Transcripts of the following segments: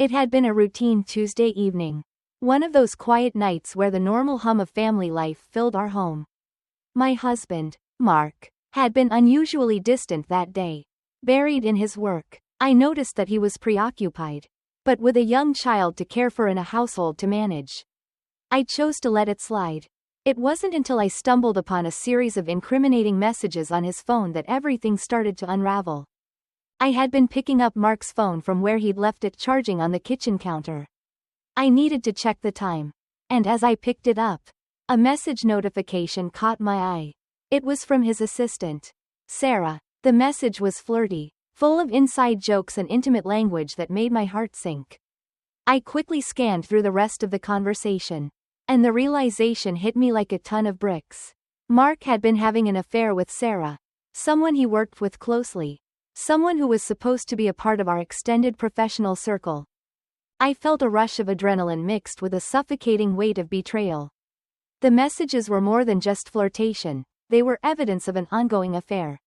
It had been a routine Tuesday evening. One of those quiet nights where the normal hum of family life filled our home. My husband, Mark, had been unusually distant that day. Buried in his work, I noticed that he was preoccupied. But with a young child to care for and a household to manage, I chose to let it slide. It wasn't until I stumbled upon a series of incriminating messages on his phone that everything started to unravel. I had been picking up Mark's phone from where he'd left it charging on the kitchen counter. I needed to check the time. And as I picked it up, a message notification caught my eye. It was from his assistant, Sarah. The message was flirty, full of inside jokes and intimate language that made my heart sink. I quickly scanned through the rest of the conversation, and the realization hit me like a ton of bricks. Mark had been having an affair with Sarah, someone he worked with closely, someone who was supposed to be a part of our extended professional circle. I felt a rush of adrenaline mixed with a suffocating weight of betrayal. The messages were more than just flirtation, they were evidence of an ongoing affair.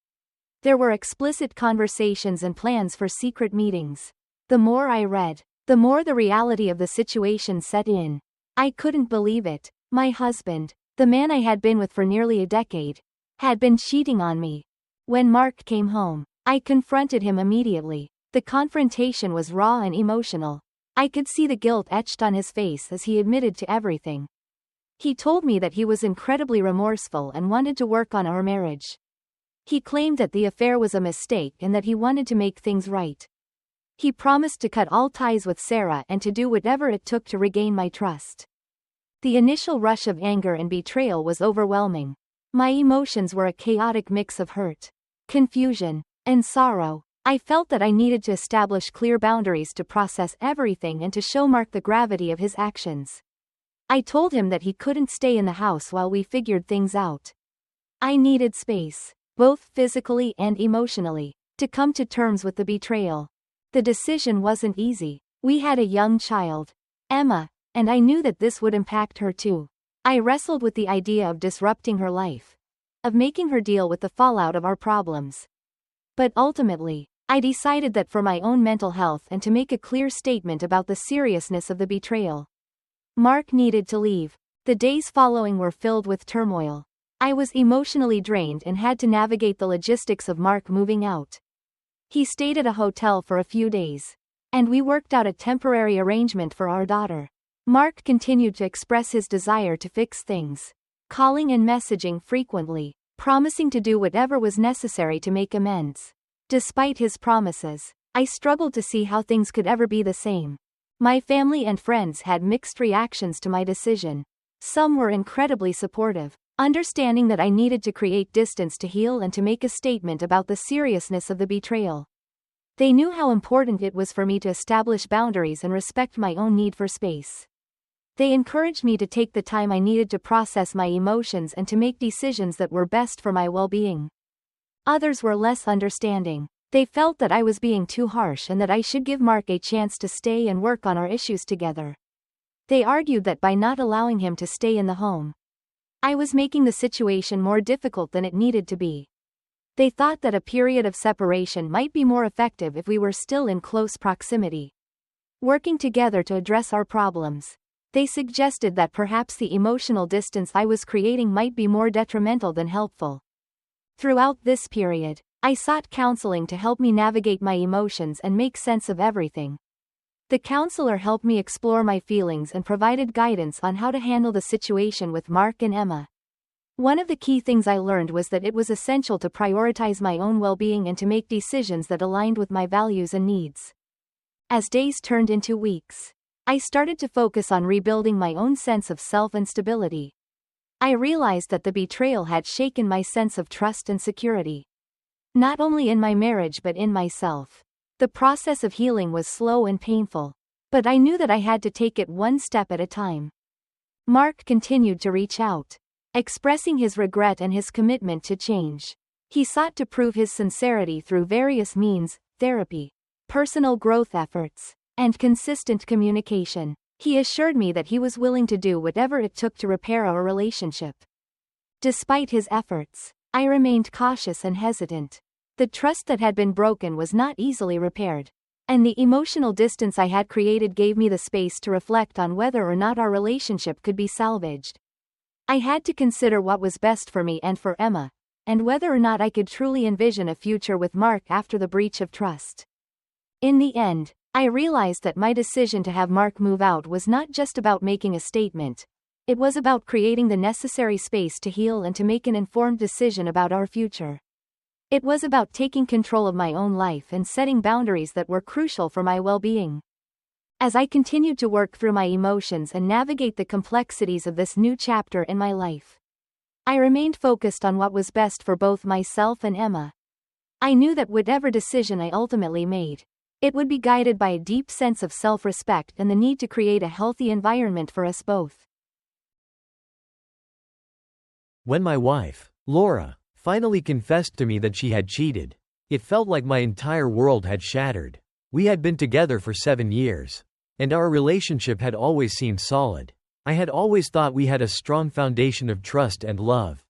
There were explicit conversations and plans for secret meetings. The more I read, the more the reality of the situation set in. I couldn't believe it. My husband, the man I had been with for nearly a decade, had been cheating on me. When Mark came home, I confronted him immediately. The confrontation was raw and emotional. I could see the guilt etched on his face as he admitted to everything. He told me that he was incredibly remorseful and wanted to work on our marriage. He claimed that the affair was a mistake and that he wanted to make things right. He promised to cut all ties with Sarah and to do whatever it took to regain my trust. The initial rush of anger and betrayal was overwhelming. My emotions were a chaotic mix of hurt, confusion, and sorrow. I felt that I needed to establish clear boundaries to process everything and to show Mark the gravity of his actions. I told him that he couldn't stay in the house while we figured things out. I needed space, both physically and emotionally, to come to terms with the betrayal. The decision wasn't easy. We had a young child, Emma, and I knew that this would impact her too. I wrestled with the idea of disrupting her life, of making her deal with the fallout of our problems. But ultimately, I decided that for my own mental health and to make a clear statement about the seriousness of the betrayal, Mark needed to leave. The days following were filled with turmoil. I was emotionally drained and had to navigate the logistics of Mark moving out. He stayed at a hotel for a few days, and we worked out a temporary arrangement for our daughter. Mark continued to express his desire to fix things, calling and messaging frequently, promising to do whatever was necessary to make amends. Despite his promises, I struggled to see how things could ever be the same. My family and friends had mixed reactions to my decision. Some were incredibly supportive, understanding that I needed to create distance to heal and to make a statement about the seriousness of the betrayal. They knew how important it was for me to establish boundaries and respect my own need for space. They encouraged me to take the time I needed to process my emotions and to make decisions that were best for my well-being. Others were less understanding. They felt that I was being too harsh and that I should give Mark a chance to stay and work on our issues together. They argued that by not allowing him to stay in the home, I was making the situation more difficult than it needed to be. They thought that a period of separation might be more effective if we were still in close proximity, working together to address our problems. They suggested that perhaps the emotional distance I was creating might be more detrimental than helpful. Throughout this period, I sought counseling to help me navigate my emotions and make sense of everything. The counselor helped me explore my feelings and provided guidance on how to handle the situation with Mark and Emma. One of the key things I learned was that it was essential to prioritize my own well-being and to make decisions that aligned with my values and needs. As days turned into weeks, I started to focus on rebuilding my own sense of self and stability. I realized that the betrayal had shaken my sense of trust and security, not only in my marriage but in myself. The process of healing was slow and painful, but I knew that I had to take it one step at a time. Mark continued to reach out, expressing his regret and his commitment to change. He sought to prove his sincerity through various means: therapy, personal growth efforts, and consistent communication. He assured me that he was willing to do whatever it took to repair our relationship. Despite his efforts, I remained cautious and hesitant. The trust that had been broken was not easily repaired. And the emotional distance I had created gave me the space to reflect on whether or not our relationship could be salvaged. I had to consider what was best for me and for Emma, and whether or not I could truly envision a future with Mark after the breach of trust. In the end, I realized that my decision to have Mark move out was not just about making a statement. It was about creating the necessary space to heal and to make an informed decision about our future. It was about taking control of my own life and setting boundaries that were crucial for my well-being. As I continued to work through my emotions and navigate the complexities of this new chapter in my life, I remained focused on what was best for both myself and Emma. I knew that whatever decision I ultimately made, it would be guided by a deep sense of self-respect and the need to create a healthy environment for us both. When my wife, Laura, finally confessed to me that she had cheated, it felt like my entire world had shattered. We had been together for 7 years, and our relationship had always seemed solid. I had always thought we had a strong foundation of trust and love.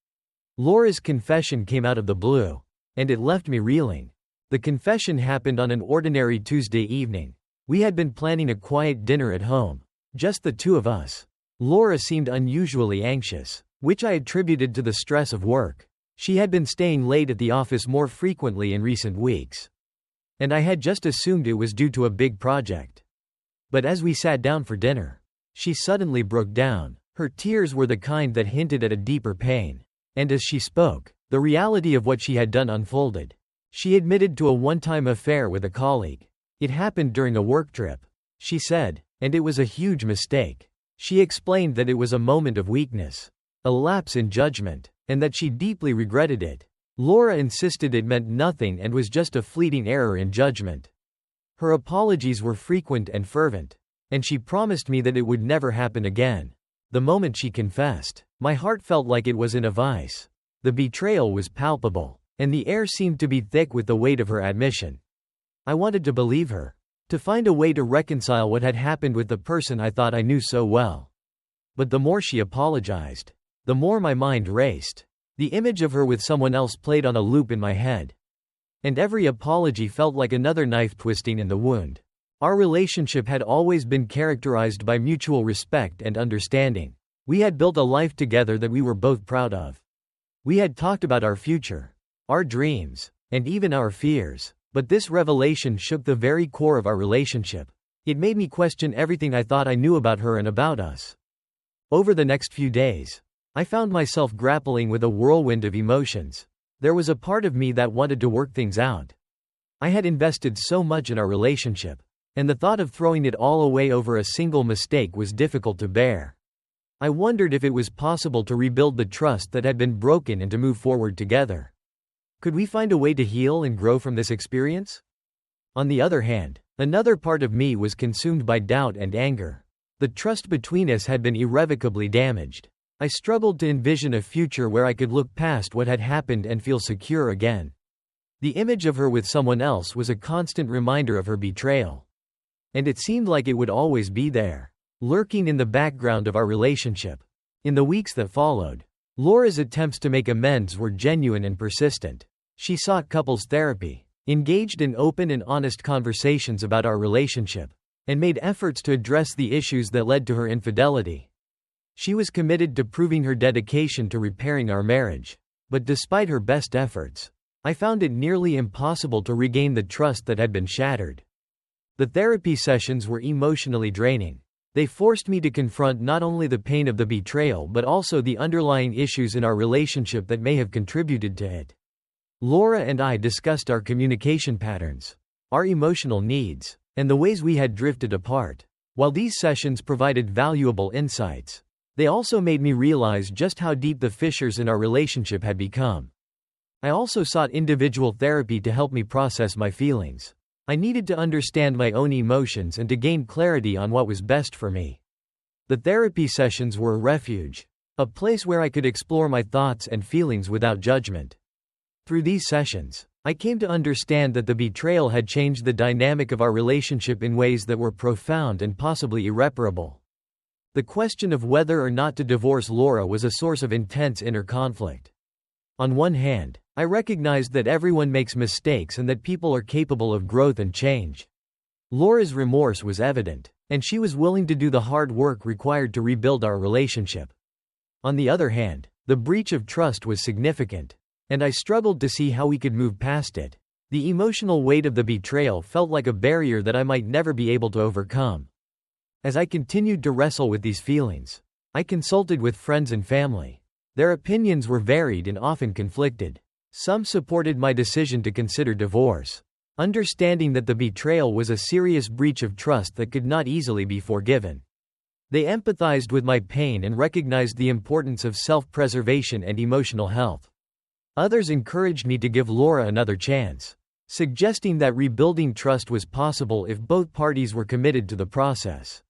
Laura's confession came out of the blue, and it left me reeling. The confession happened on an ordinary Tuesday evening. We had been planning a quiet dinner at home, just the two of us. Laura seemed unusually anxious, which I attributed to the stress of work. She had been staying late at the office more frequently in recent weeks, and I had just assumed it was due to a big project. But as we sat down for dinner, she suddenly broke down. Her tears were the kind that hinted at a deeper pain, and as she spoke, the reality of what she had done unfolded. She admitted to a one-time affair with a colleague. It happened during a work trip, she said, and it was a huge mistake. She explained that it was a moment of weakness, a lapse in judgment, and that she deeply regretted it. Laura insisted it meant nothing and was just a fleeting error in judgment. Her apologies were frequent and fervent, and she promised me that it would never happen again. The moment she confessed, my heart felt like it was in a vice. The betrayal was palpable, and the air seemed to be thick with the weight of her admission. I wanted to believe her, to find a way to reconcile what had happened with the person I thought I knew so well. But the more she apologized, the more my mind raced. The image of her with someone else played on a loop in my head. And every apology felt like another knife twisting in the wound. Our relationship had always been characterized by mutual respect and understanding. We had built a life together that we were both proud of. We had talked about our future, our dreams, and even our fears, but this revelation shook the very core of our relationship. It made me question everything I thought I knew about her and about us. Over the next few days, I found myself grappling with a whirlwind of emotions. There was a part of me that wanted to work things out. I had invested so much in our relationship, and the thought of throwing it all away over a single mistake was difficult to bear. I wondered if it was possible to rebuild the trust that had been broken and to move forward together. Could we find a way to heal and grow from this experience? On the other hand, another part of me was consumed by doubt and anger. The trust between us had been irrevocably damaged. I struggled to envision a future where I could look past what had happened and feel secure again. The image of her with someone else was a constant reminder of her betrayal. And it seemed like it would always be there, lurking in the background of our relationship. In the weeks that followed, Laura's attempts to make amends were genuine and persistent. She sought couples therapy, engaged in open and honest conversations about our relationship, and made efforts to address the issues that led to her infidelity. She was committed to proving her dedication to repairing our marriage. But despite her best efforts, I found it nearly impossible to regain the trust that had been shattered. The therapy sessions were emotionally draining. They forced me to confront not only the pain of the betrayal but also the underlying issues in our relationship that may have contributed to it. Laura and I discussed our communication patterns, our emotional needs, and the ways we had drifted apart. While these sessions provided valuable insights, they also made me realize just how deep the fissures in our relationship had become. I also sought individual therapy to help me process my feelings. I needed to understand my own emotions and to gain clarity on what was best for me. The therapy sessions were a refuge, a place where I could explore my thoughts and feelings without judgment. Through these sessions, I came to understand that the betrayal had changed the dynamic of our relationship in ways that were profound and possibly irreparable. The question of whether or not to divorce Laura was a source of intense inner conflict. On one hand, I recognized that everyone makes mistakes and that people are capable of growth and change. Laura's remorse was evident, and she was willing to do the hard work required to rebuild our relationship. On the other hand, the breach of trust was significant, and I struggled to see how we could move past it. The emotional weight of the betrayal felt like a barrier that I might never be able to overcome. As I continued to wrestle with these feelings, I consulted with friends and family. Their opinions were varied and often conflicted. Some supported my decision to consider divorce, understanding that the betrayal was a serious breach of trust that could not easily be forgiven. They empathized with my pain and recognized the importance of self-preservation and emotional health. Others encouraged me to give Laura another chance, suggesting that rebuilding trust was possible if both parties were committed to the process.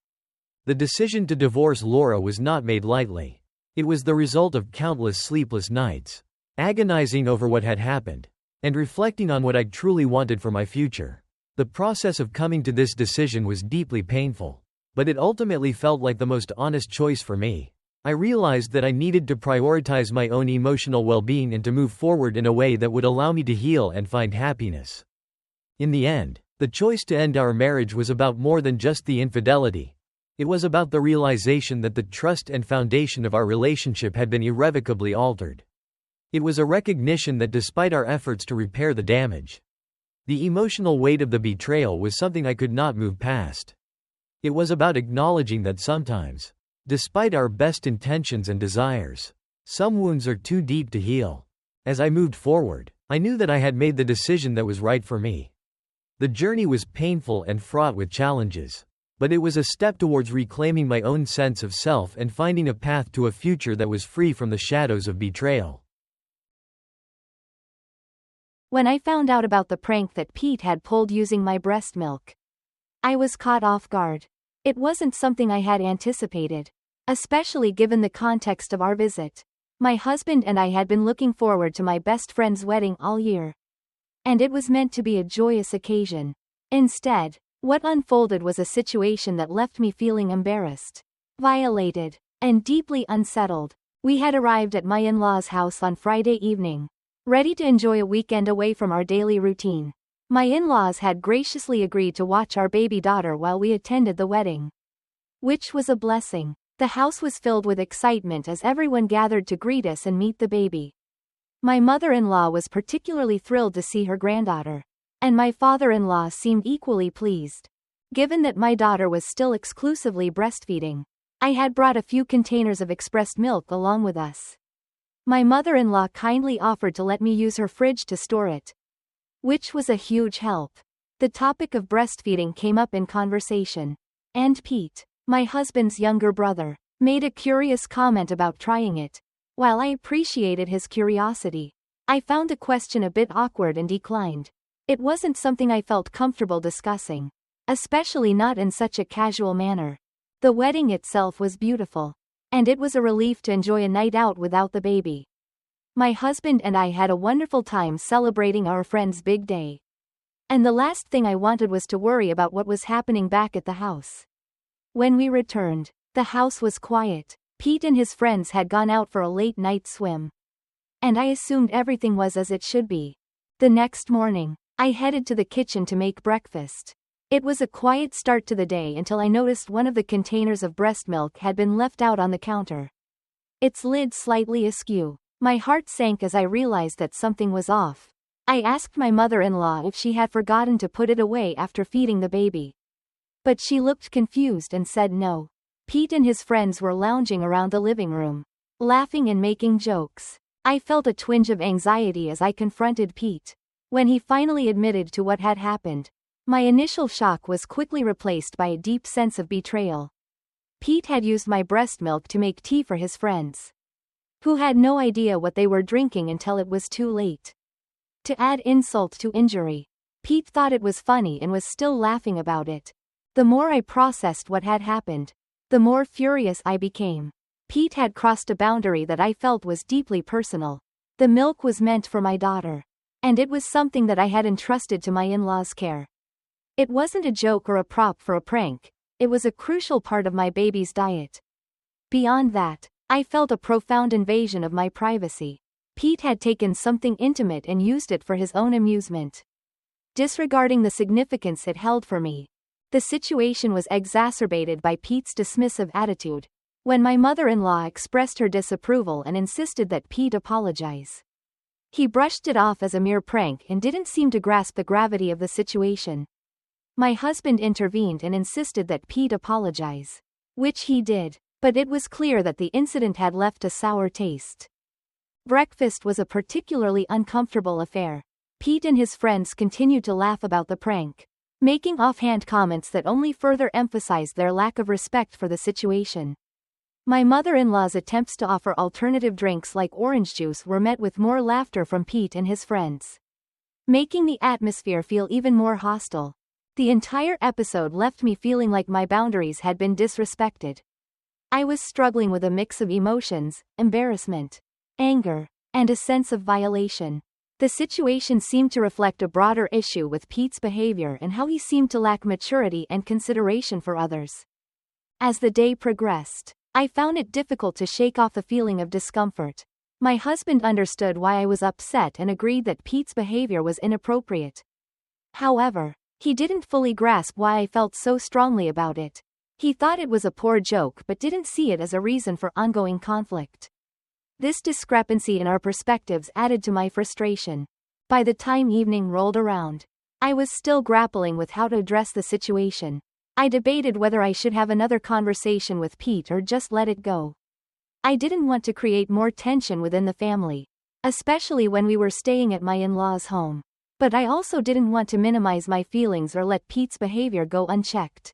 The decision to divorce Laura was not made lightly. It was the result of countless sleepless nights, agonizing over what had happened, and reflecting on what I truly wanted for my future. The process of coming to this decision was deeply painful, but it ultimately felt like the most honest choice for me. I realized that I needed to prioritize my own emotional well-being and to move forward in a way that would allow me to heal and find happiness. In the end, the choice to end our marriage was about more than just the infidelity. It was about the realization that the trust and foundation of our relationship had been irrevocably altered. It was a recognition that despite our efforts to repair the damage, the emotional weight of the betrayal was something I could not move past. It was about acknowledging that sometimes, despite our best intentions and desires, some wounds are too deep to heal. As I moved forward, I knew that I had made the decision that was right for me. The journey was painful and fraught with challenges, but it was a step towards reclaiming my own sense of self and finding a path to a future that was free from the shadows of betrayal. When I found out about the prank that Pete had pulled using my breast milk, I was caught off guard. It wasn't something I had anticipated, especially given the context of our visit. My husband and I had been looking forward to my best friend's wedding all year, and it was meant to be a joyous occasion. Instead, what unfolded was a situation that left me feeling embarrassed, violated, and deeply unsettled. We had arrived at my in-laws' house on Friday evening, ready to enjoy a weekend away from our daily routine. My in-laws had graciously agreed to watch our baby daughter while we attended the wedding, which was a blessing. The house was filled with excitement as everyone gathered to greet us and meet the baby. My mother-in-law was particularly thrilled to see her granddaughter, and my father-in-law seemed equally pleased. Given that my daughter was still exclusively breastfeeding, I had brought a few containers of expressed milk along with us. My mother-in-law kindly offered to let me use her fridge to store it, which was a huge help. The topic of breastfeeding came up in conversation, and Pete, my husband's younger brother, made a curious comment about trying it. While I appreciated his curiosity, I found the question a bit awkward and declined. It wasn't something I felt comfortable discussing, especially not in such a casual manner. The wedding itself was beautiful, and it was a relief to enjoy a night out without the baby. My husband and I had a wonderful time celebrating our friend's big day, and the last thing I wanted was to worry about what was happening back at the house. When we returned, the house was quiet. Pete and his friends had gone out for a late-night swim, and I assumed everything was as it should be. The next morning, I headed to the kitchen to make breakfast. It was a quiet start to the day until I noticed one of the containers of breast milk had been left out on the counter, its lid slightly askew. My heart sank as I realized that something was off. I asked my mother-in-law if she had forgotten to put it away after feeding the baby, but she looked confused and said no. Pete and his friends were lounging around the living room, laughing and making jokes. I felt a twinge of anxiety as I confronted Pete. When he finally admitted to what had happened, my initial shock was quickly replaced by a deep sense of betrayal. Pete had used my breast milk to make tea for his friends, who had no idea what they were drinking until it was too late. To add insult to injury, Pete thought it was funny and was still laughing about it. The more I processed what had happened, the more furious I became. Pete had crossed a boundary that I felt was deeply personal. The milk was meant for my daughter, and it was something that I had entrusted to my in-laws' care. It wasn't a joke or a prop for a prank, it was a crucial part of my baby's diet. Beyond that, I felt a profound invasion of my privacy. Pete had taken something intimate and used it for his own amusement, disregarding the significance it held for me. The situation was exacerbated by Pete's dismissive attitude, when my mother-in-law expressed her disapproval and insisted that Pete apologize. He brushed it off as a mere prank and didn't seem to grasp the gravity of the situation. My husband intervened and insisted that Pete apologize, which he did, but it was clear that the incident had left a sour taste. Breakfast was a particularly uncomfortable affair. Pete and his friends continued to laugh about the prank, making offhand comments that only further emphasized their lack of respect for the situation. My mother-in-law's attempts to offer alternative drinks like orange juice were met with more laughter from Pete and his friends, making the atmosphere feel even more hostile. The entire episode left me feeling like my boundaries had been disrespected. I was struggling with a mix of emotions, embarrassment, anger, and a sense of violation. The situation seemed to reflect a broader issue with Pete's behavior and how he seemed to lack maturity and consideration for others. As the day progressed, I found it difficult to shake off the feeling of discomfort. My husband understood why I was upset and agreed that Pete's behavior was inappropriate. However, he didn't fully grasp why I felt so strongly about it. He thought it was a poor joke but didn't see it as a reason for ongoing conflict. This discrepancy in our perspectives added to my frustration. By the time evening rolled around, I was still grappling with how to address the situation. I debated whether I should have another conversation with Pete or just let it go. I didn't want to create more tension within the family, especially when we were staying at my in-laws' home. But I also didn't want to minimize my feelings or let Pete's behavior go unchecked.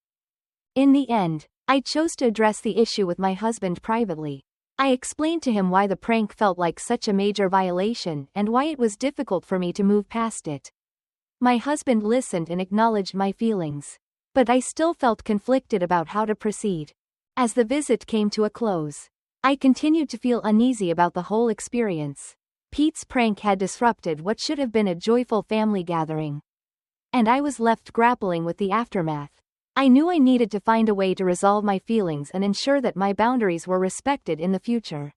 In the end, I chose to address the issue with my husband privately. I explained to him why the prank felt like such a major violation and why it was difficult for me to move past it. My husband listened and acknowledged my feelings, but I still felt conflicted about how to proceed. As the visit came to a close, I continued to feel uneasy about the whole experience. Pete's prank had disrupted what should have been a joyful family gathering, and I was left grappling with the aftermath. I knew I needed to find a way to resolve my feelings and ensure that my boundaries were respected in the future.